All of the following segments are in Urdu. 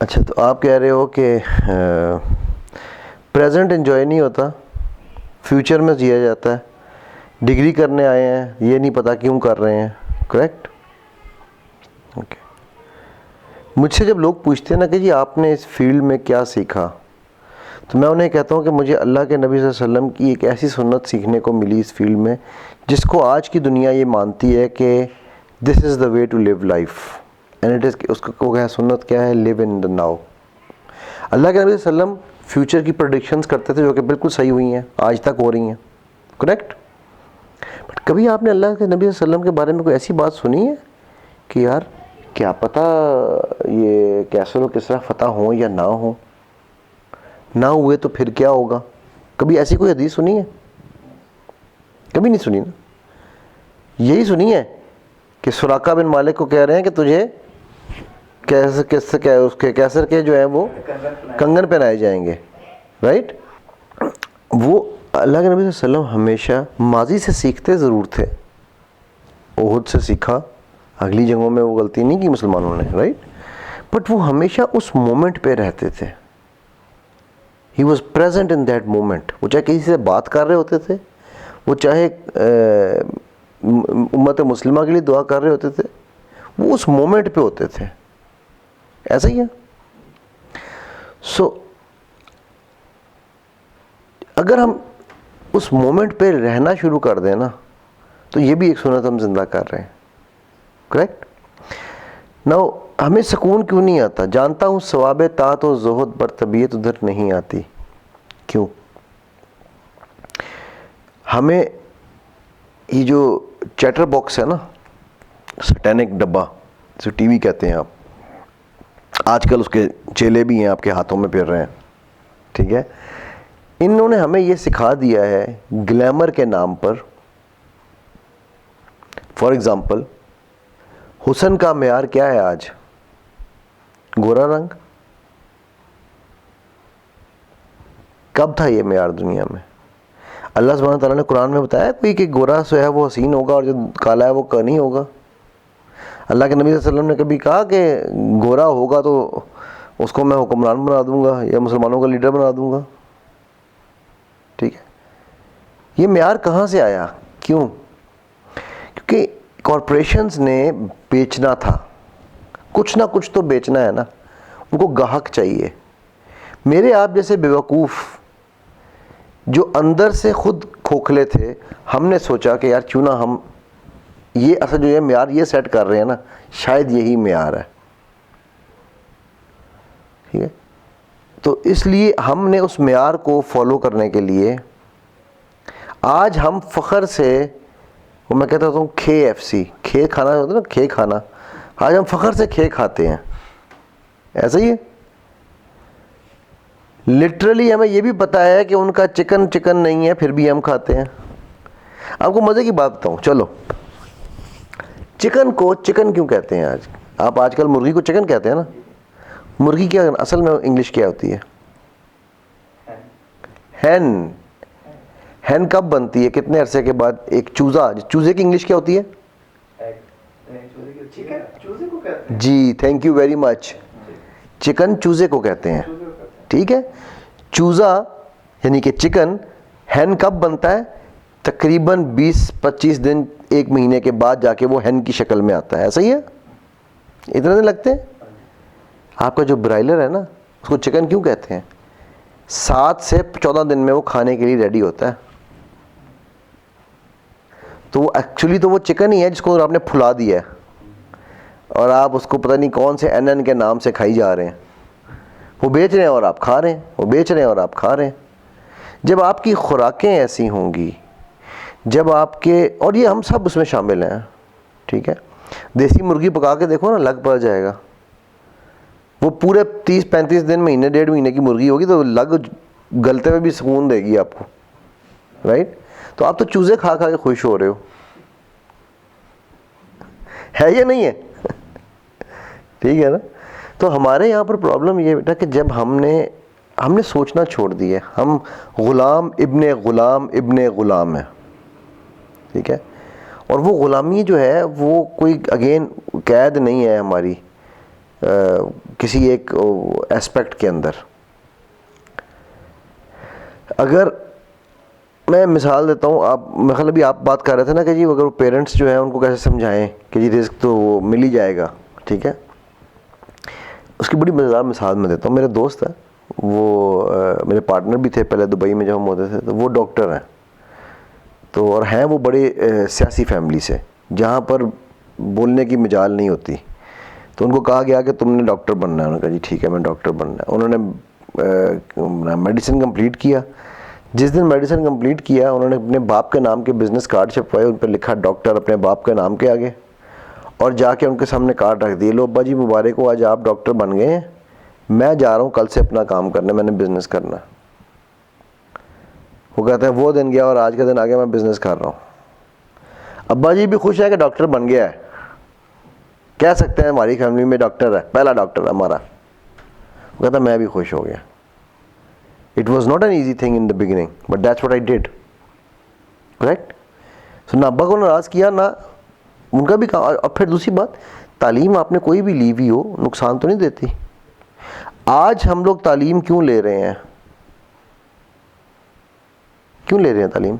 اچھا، تو آپ کہہ رہے ہو کہ پریزنٹ انجوائے نہیں ہوتا، فیوچر میں جیا جاتا ہے. ڈگری کرنے آئے ہیں، یہ نہیں پتا کیوں کر رہے ہیں. کریکٹ؟ اوکے. مجھ سے جب لوگ پوچھتے ہیں نا کہ جی آپ نے اس فیلڈ میں کیا سیکھا، تو میں انہیں کہتا ہوں کہ مجھے اللہ کے نبی صلی اللہ علیہ وسلم کی ایک ایسی سنت سیکھنے کو ملی اس فیلڈ میں جس کو آج کی دنیا یہ مانتی ہے کہ this is the way to live life and it is. اس کو کیا سنت کیا ہے؟ لیو ان دا ناؤ. اللہ کے نبی صلی اللہ علیہ وسلم فیوچر کی پریڈکشنز کرتے تھے جو کہ بالکل صحیح ہوئی ہیں، آج تک ہو رہی ہیں. کریکٹ؟ بٹ کبھی آپ نے اللہ کے نبی صلی اللہ علیہ وسلم کے بارے میں کوئی ایسی بات سنی ہے کہ یار کیا پتہ یہ کیسر و کسریٰ فتح ہوں یا نہ ہوں، نہ ہوئے تو پھر کیا ہوگا؟ کبھی ایسی کوئی حدیث سنی ہے؟ کبھی نہیں سنی نا. یہی سنی ہے کہ سراقہ بن مالک کو کہہ رہے ہیں کہ تجھے کیسر کے جو ہیں وہ کنگن پہنائے جائیں گے. رائٹ؟ وہ اللہ کے نبی صلی اللہ علیہ وسلم ہمیشہ ماضی سے سیکھتے ضرور تھے. احد سے سیکھا، اگلی جنگوں میں وہ غلطی نہیں کی مسلمانوں نے. رائٹ؟ بٹ وہ ہمیشہ اس مومنٹ پہ رہتے تھے. He was present in that moment. وہ چاہے کسی سے بات کر رہے ہوتے تھے، وہ چاہے امت مسلمہ کے لیے دعا کر رہے ہوتے تھے، وہ اس مومنٹ پہ ہوتے تھے. ایسا ہی ہے. سو اگر ہم اس مومنٹ پہ رہنا شروع کر دیں نا تو یہ بھی ایک سنت ہم زندہ کر رہے ہیں. کریکٹ؟ ناؤ ہمیں سکون کیوں نہیں آتا؟ جانتا ہوں ثواب طاعت و زہد پر طبیعت ادھر نہیں آتی. کیوں؟ ہمیں یہ جو چیٹر باکس ہے نا، سٹینک ڈبہ جو ٹی وی کہتے ہیں آپ، آج کل اس کے چیلے بھی ہیں آپ کے ہاتھوں میں پھر رہے ہیں. ٹھیک ہے؟ انہوں نے ہمیں یہ سکھا دیا ہے گلیمر کے نام پر. فار ایگزامپل، حسن کا معیار کیا ہے آج؟ گورا رنگ. کب تھا یہ معیار دنیا میں؟ اللہ سبحانہ تعالیٰ نے قرآن میں بتایا کوئی کہ گورا سو ہے وہ حسین ہوگا اور جو کالا ہے وہ نہیں ہوگا؟ اللہ کے نبی صلی اللہ علیہ وسلم نے کبھی کہا کہ گورا ہوگا تو اس کو میں حکمران بنا دوں گا یا مسلمانوں کا لیڈر بنا دوں گا؟ ٹھیک ہے؟ یہ معیار کہاں سے آیا؟ کیوں؟ کیونکہ کارپوریشنز نے بیچنا تھا، کچھ نہ کچھ تو بیچنا ہے نا. ان کو گاہک چاہیے. میرے آپ جیسے بیوقوف جو اندر سے خود کھوکھلے تھے، ہم نے سوچا کہ یار کیوں نہ ہم یہ اصل جو یہ معیار یہ سیٹ کر رہے ہیں نا، شاید یہی معیار ہے. ٹھیک ہے؟ تو اس لیے ہم نے اس معیار کو فالو کرنے کے لیے آج ہم فخر سے، وہ میں کہتا ہوں KFC، کھے کھانا ہوتا ہے نا، کھے کھانا، آج ہم فخر سے کھے کھاتے ہیں. ایسا ہی ہے. لٹرلی ہمیں یہ بھی پتا ہے کہ ان کا چکن نہیں ہے، پھر بھی ہم کھاتے ہیں. آپ کو مزے کی بات بتاؤں، چلو چکن کو چکن کیوں کہتے ہیں؟ آپ آج کل مرغی کو چکن کہتے ہیں نا. مرغی کیا اصل میں انگلش کیا ہوتی ہے؟ ہین. ہین کب بنتی ہے؟ کتنے عرصے کے بعد؟ ایک چوزے کی انگلش کیا ہوتی ہے؟ جی thank you very much. Chicken چوزے کو کہتے ہیں. ٹھیک ہے؟ چوزا یعنی کہ چکن ہین کب بنتا ہے؟ تقریباً 20-25 دن، ایک مہینے کے بعد جا کے وہ ہین کی شکل میں آتا ہے. ایسا ہی ہے؟ اتنے دن لگتے ہیں. آپ کا جو برائلر ہے نا، اس کو چکن کیوں کہتے ہیں؟ 7 سے 14 دن میں وہ کھانے کے لیے ریڈی ہوتا ہے. تو وہ ایکچولی تو وہ چکن ہی ہے جس کو آپ نے پھلا دیا ہے اور آپ اس کو پتہ نہیں کون سے NN کے نام سے کھائی جا رہے ہیں. وہ بیچ رہے ہیں اور آپ کھا رہے ہیں، وہ بیچ رہے ہیں اور آپ کھا رہے ہیں. جب آپ کی خوراکیں ایسی ہوں گی، جب آپ کے، اور یہ ہم سب اس میں شامل ہیں. ٹھیک ہے؟ دیسی مرغی پکا کے دیکھو نا، لگ پڑ جائے گا. وہ پورے 30-35 دن، مہینے 1.5 مہینے کی مرغی ہوگی تو لگ گلتے میں بھی سکون دے گی آپ کو. رائٹ؟ تو آپ تو چوزے کھا کے خوش ہو رہے ہو. ہے یا نہیں ہے؟ ٹھیک ہے نا. تو ہمارے یہاں پر پرابلم یہ بیٹا کہ جب ہم نے سوچنا چھوڑ دیا، ہم غلام ابن غلام ہیں. ٹھیک ہے؟ اور وہ غلامی جو ہے وہ کوئی اگین قید نہیں ہے ہماری. کسی ایک اسپیکٹ کے اندر. اگر میں مثال دیتا ہوں, آپ مثلا ابھی آپ بات کر رہے تھے نا کہ جی اگر پیرنٹس جو ہیں ان کو کیسے سمجھائیں کہ جی رزق تو وہ مل ہی جائے گا, ٹھیک ہے. اس کی بڑی مزیدار مثال میں دیتا ہوں. میرے دوست ہیں, وہ میرے پارٹنر بھی تھے پہلے دبئی میں جب ہم ہوتے تھے, تو وہ ڈاکٹر ہیں. تو اور ہیں وہ بڑے سیاسی فیملی سے جہاں پر بولنے کی مجال نہیں ہوتی. تو ان کو کہا گیا کہ تم نے ڈاکٹر بننا ہے. انہوں نے کہا جی ٹھیک ہے میں ڈاکٹر بننا ہے. انہوں نے میڈیسن کمپلیٹ کیا. جس دن میڈیسن کمپلیٹ کیا انہوں نے اپنے باپ کے نام کے بزنس کارڈ چھپوائے, ان پہ لکھا ڈاکٹر اپنے باپ کے نام کے آگے, اور جا کے ان کے سامنے کارڈ رکھ دیے, لو ابا جی مبارک ہو, آج آپ ڈاکٹر بن گئے ہیں, میں جا رہا ہوں کل سے اپنا کام کرنے, میں نے بزنس کرنا. وہ کہتا ہے وہ دن گیا اور آج کا دن آ گیا, میں بزنس کر رہا ہوں. ابا جی بھی خوش ہے کہ ڈاکٹر بن گیا ہے, کہہ سکتے ہیں ہماری فیملی میں ڈاکٹر ہے, پہلا ڈاکٹر ہے ہمارا. وہ کہتا ہے میں بھی خوش ہو گیا. It was not an easy thing in the beginning, but that's what I did. Correct? So نہ ابا کو ناراض کیا نہ ان کا بھی کہا. اور پھر دوسری بات, تعلیم آپ نے کوئی بھی لی ہوئی ہو نقصان تو نہیں دیتی. آج ہم لوگ تعلیم کیوں لے رہے ہیں؟ کیوں لے رہے ہیں تعلیم؟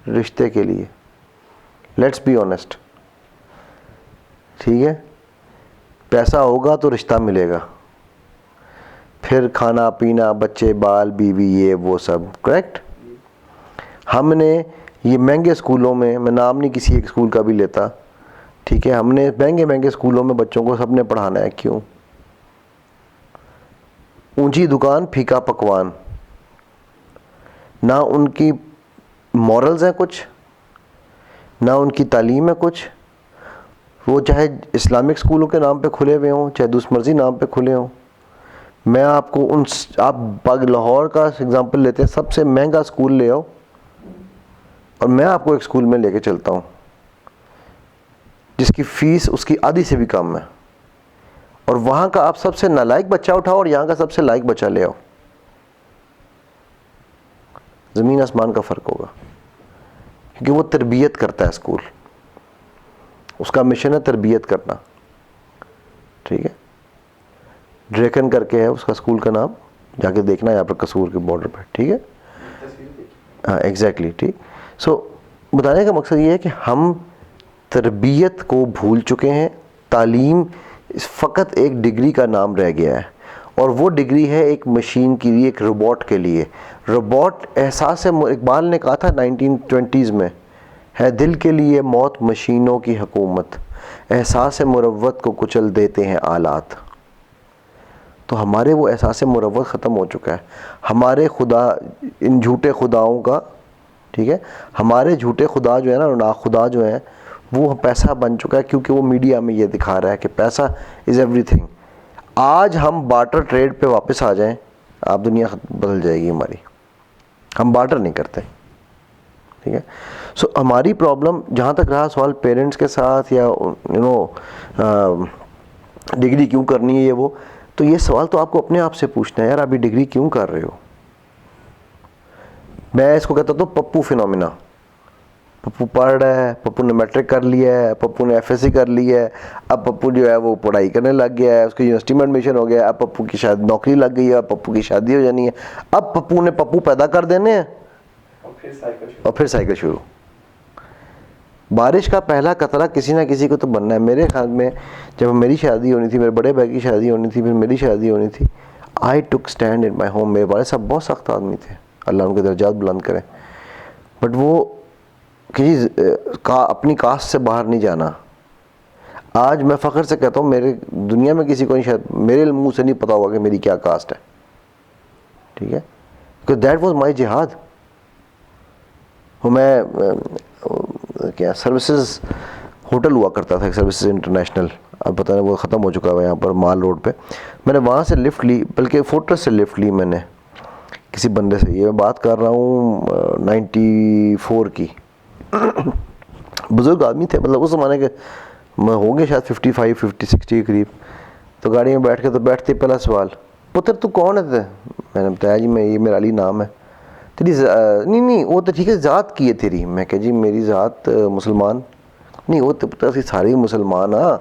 رشتے کے لیے. لیٹس بی آنیسٹ, ٹھیک ہے. پیسہ ہوگا تو رشتہ ملے گا, پھر کھانا پینا, بچے بال, بیوی, یہ وہ سب. کریکٹ. ہم نے یہ مہنگے اسکولوں میں نام نہیں کسی ایک اسکول کا بھی لیتا, ٹھیک ہے, ہم نے مہنگے اسکولوں میں بچوں کو سب نے پڑھانا ہے. کیوں؟ اونچی دکان پھیکا پکوان. نہ ان کی مورلز ہیں کچھ, نہ ان کی تعلیم ہے کچھ. وہ چاہے اسلامک اسکولوں کے نام پہ کھلے ہوئے ہوں, چاہے دوسرے مرضی نام پہ کھلے ہوں. میں آپ کو آپ لاہور کا اگزامپل لیتے ہیں, سب سے مہنگا اسکول لے آؤ اور میں آپ کو ایک اسکول میں لے کے چلتا ہوں جس کی فیس اس کی آدھی سے بھی کم ہے, اور وہاں کا آپ سب سے نالائق بچہ اٹھاؤ اور یہاں کا سب سے لائق بچہ لے آؤ, زمین آسمان کا فرق ہوگا. کیونکہ وہ تربیت کرتا ہے اسکول, اس کا مشن ہے تربیت کرنا, ٹھیک ہے. ڈریکن کر کے ہے اس کا اسکول کا نام, جا کے دیکھنا ہے یہاں پر قصور کے بارڈر پہ, ٹھیک ہے. ہاں ایگزیکٹلی, ٹھیک. سو بتانے کا مقصد یہ ہے کہ ہم تربیت کو بھول چکے ہیں. تعلیم فقط ایک ڈگری کا نام رہ گیا ہے, اور وہ ڈگری ہے ایک مشین کے لیے, ایک روبوٹ کے لیے. روبوٹ احساس, اقبال نے کہا تھا 1920s میں, ہے دل کے لیے موت مشینوں کی حکومت, احساس مروت کو کچل دیتے ہیں آلات. تو ہمارے وہ احساس مروت ختم ہو چکا ہے. ہمارے خدا, ان جھوٹے خداؤں کا, ٹھیک ہے, ہمارے جھوٹے خدا جو ہے نا, ناخدا جو ہیں, وہ پیسہ بن چکا ہے. کیونکہ وہ میڈیا میں یہ دکھا رہا ہے کہ پیسہ از ایوری تھنگ. آج ہم بارٹر ٹریڈ پہ واپس آ جائیں, آپ دنیا بدل جائے گی ہماری. ہم بارٹر نہیں کرتے, ٹھیک ہے. سو ہماری پرابلم جہاں تک رہا سوال پیرنٹس کے ساتھ یا ڈگری کیوں کرنی ہے یہ وہ, تو یہ سوال تو آپ کو اپنے آپ سے پوچھنا ہے, یار ابھی ڈگری کیوں کر رہے ہو. میں اس کو کہتا ہوں پپو فینومینا. پپو پڑھ رہا ہے, پپو نے میٹرک کر لیا ہے, پپو نے ایف ایس سی کر لی ہے, اب پپو جو ہے وہ پڑھائی کرنے لگ گیا ہے, اس کی یونیورسٹی میں ایڈمیشن ہو گیا, اب پپو کی شاید نوکری لگ گئی ہے, اب پپو کی شادی ہو جانی ہے. اب پپو نے پپو پیدا کر دینے ہیں اور پھر سائیکل شروع. بارش کا پہلا قطرہ کسی نہ کسی کو تو بننا ہے. میرے خیال میں جب میری شادی ہونی تھی, میرے بڑے بھائی کی شادی ہونی تھی, پھر میری شادی ہونی تھی, آئی ٹک اسٹینڈ ان مائی ہوم. میرے والد صاحب بہت سخت آدمی تھے, اللہ ان کے درجات بلند کرے, بٹ وہ کہ اپنی کاسٹ سے باہر نہیں جانا. آج میں فخر سے کہتا ہوں میرے دنیا میں کسی کو نہیں, شاید میرے منہ سے نہیں پتا ہوگا کہ میری کیا کاسٹ ہے, ٹھیک ہے. کہ دیٹ واز مائی جہاد. میں کیا سروسز ہوٹل ہوا کرتا تھا, سروسز انٹرنیشنل, اب پتہ نہیں وہ ختم ہو چکا ہے یہاں پر مال روڈ پہ. میں نے وہاں سے لفٹ لی, بلکہ فورٹرس سے لفٹ لی میں نے کسی بندے سے. یہ میں بات کر رہا ہوں 94 کی. بزرگ آدمی تھے, مطلب اس زمانے کے ہوں گے شاید 55 60 کے قریب. تو گاڑی میں بیٹھ کے تو بیٹھتے پہلا سوال, پتر تو کون ہے؟ میں نے بتایا جی میں, یہ میرا علی نام ہے. تیری نہیں وہ تو ٹھیک ہے, ذات کی ہے تیری؟ میں کہ جی میری ذات مسلمان. نہیں وہ تو پتہ سی سارے مسلمان ہاں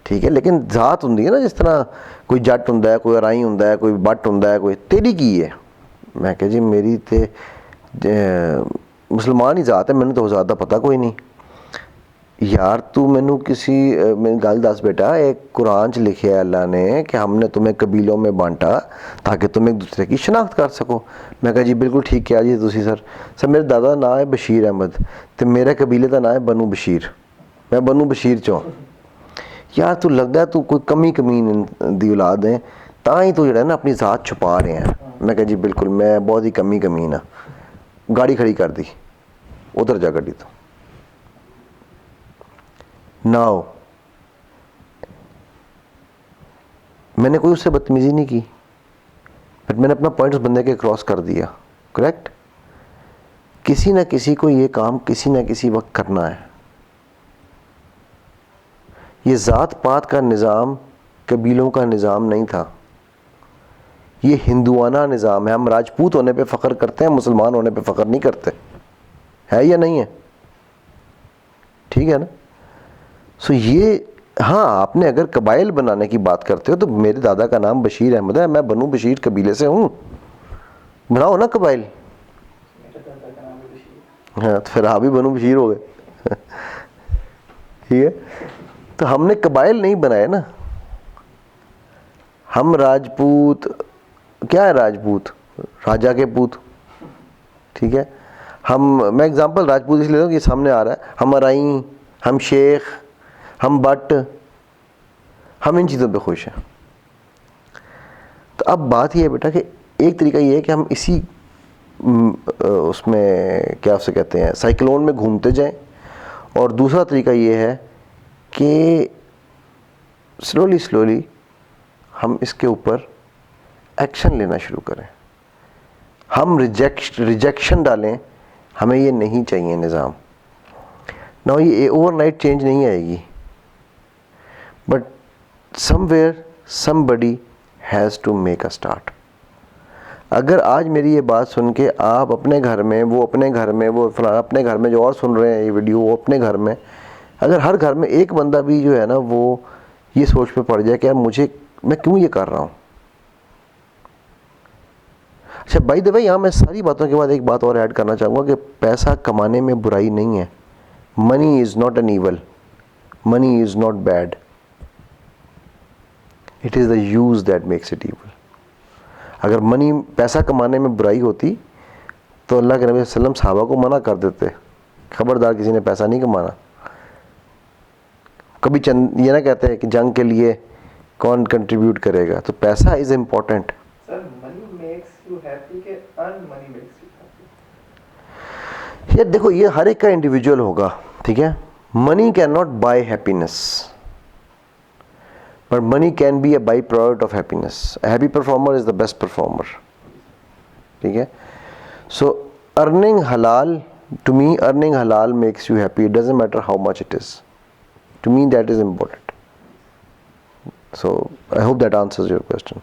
ٹھیک ہے, لیکن ذات ہوں نا, جس طرح کوئی جٹ ہوں, کوئی ارائی ہوں, کوئی بٹ ہوں, کوئی تیری کی ہے. میں کہ جی میری تے مسلمان ہی ذات ہے, ਮੈਨੂੰ تو زیادہ پتہ کوئی نہیں. یار تو مینوں کسی میری گل دس بیٹا, ایک قرآن چ لکھیا ہے اللہ نے کہ ہم نے تمہیں قبیلوں میں بانٹا تاکہ تم ایک دوسرے کی شناخت کر سکو. میں کہا جی بالکل ٹھیک کیا جی تسی سر میرے دادا کا نام ہے بشیر احمد تو میرے قبیلے کا نام ہے بنو بشیر, میں بنو بشیر چوں. یار تو لگتا ہے تو کوئی کمی کمین دی اولاد ہے, تا ہی تو جڑا ہے نا اپنی ذات چھپا رہے ہیں. میں کہا جی بالکل میں بہت ہی کمی کمین ہاں. گاڑی کھڑی کر دی, ادھر جا گڈی تو. ناؤ میں نے کوئی اس سے بدتمیزی نہیں کی, بٹ میں نے اپنا پوائنٹ اس بندے کے کراس کر دیا. کریکٹ. کسی نہ کسی کو یہ کام کسی نہ کسی وقت کرنا ہے. یہ ذات پات کا نظام قبیلوں کا نظام نہیں تھا, یہ ہندوانہ نظام ہے. ہم راجپوت ہونے پہ فخر کرتے ہیں, مسلمان ہونے پہ فخر نہیں کرتے. ہے یا نہیں ہے؟ ٹھیک ہے نا. سو یہ ہاں آپ نے اگر قبائل بنانے کی بات کرتے ہو تو میرے دادا کا نام بشیر احمد ہے, میں بنو بشیر قبیلے سے ہوں. بناؤ نا قبائل. ہاں تو پھر آپ بھی بنو بشیر ہو گئے. ٹھیک ہے. تو ہم نے قبائل نہیں بنائے نا. ہم راجپوت, کیا ہے راجپوت؟ راجا کے پوت. ٹھیک ہے. میں اگزامپل راجپوت اس لیے لوں کہ سامنے آ رہا ہے. ہم ارائیں, ہم شیخ, ہم بٹ, ہم ان چیزوں پہ خوش ہیں. تو اب بات یہ ہے بیٹا کہ ایک طریقہ یہ ہے کہ ہم اسی اس میں کیا اسے کہتے ہیں سائیکلون میں گھومتے جائیں, اور دوسرا طریقہ یہ ہے کہ سلولی ہم اس کے اوپر ایکشن لینا شروع کریں. ہم ریجیکشن ڈالیں, ہمیں یہ نہیں چاہیے نظام. نہ یہ اوور نائٹ چینج نہیں آئے گی, but somewhere somebody has to make a start. اگر آج میری یہ بات سن کے آپ اپنے گھر میں, وہ اپنے گھر میں, وہ فلاں اپنے گھر میں جو اور سن رہے ہیں یہ ویڈیو وہ اپنے گھر میں, اگر ہر گھر میں ایک بندہ بھی جو ہے نا وہ یہ سوچ پہ پڑ جائے کہ یار میں کیوں یہ کر رہا ہوں. اچھا بائی دا وے یہاں میں ساری باتوں کے بعد ایک بات اور ایڈ کرنا چاہوں گا کہ پیسہ کمانے میں برائی نہیں ہے. Money is not an evil, money is not bad, it is the use that makes it evil. اگر پیسہ کمانے میں برائی ہوتی تو اللہ کے نبی صلی اللہ علیہ وسلم صحابہ کو منع کر دیتے, خبردار کسی نے پیسہ نہیں کمانا. کبھی یہ نہ کہتے ہیں کہ جنگ کے لیے کون کنٹریبیوٹ کرے گا. تو پیسہ از امپورٹنٹ. یہ دیکھو یہ ہر ایک کا انڈیویجول ہوگا, ٹھیک ہے. Money can not buy happiness, but money can be a by product of happiness. Happy performer is the best performer. ٹھیک ہے. سو ارننگ حلال, ٹو می ارننگ حلال makes you happy. It doesn't matter how much it is. To me that is important. So I hope that answers your question.